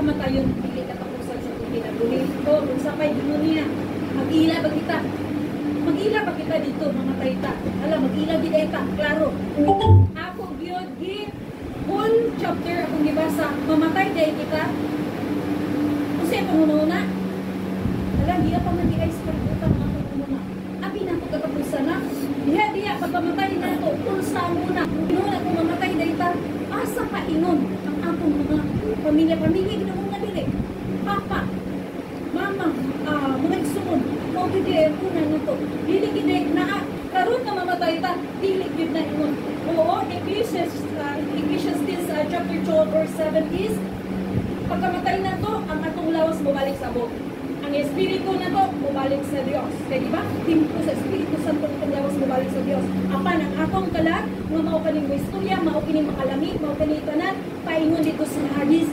kamatayon dili katapusan sa kinabuhi. O kung sapay gingon niya, mag-ila ba kita? Mag-ila ba kita dito, mamatay ta? Ala, mag-ila gid ta, klaro. Ako gyud gi whole chapter akong gibasa, mamatay day kita. Kasi pangununa, ala, di pa man di-ice pag-utang mga pangununa. Abi na ko katapusan na. Diya, pagkamatay na ito, pulsa muna. Inuna kung mamatay day ta, asa ka ingon ang atong mga pamilya, ginawa nga dili. Papa, mama, mga igsuon, mo gid ang una na to. Dili gid na karon na mamatay ta, dili gid na ingon. Oo, Ephesians 10 chapter 12 verse 7 is pagkamatay na to, ang atong lawas mobalik sa abot. Ang Espiritu na to, mobalik sa Diyos. Kaya diba? Timpo sa Espiritu Santo itong lawas mobalik sa Diyos. Apan, ang akong kalag, nga mao kaning istorya, mao kining makalami, mao kining tanan, paingon dito sa hadis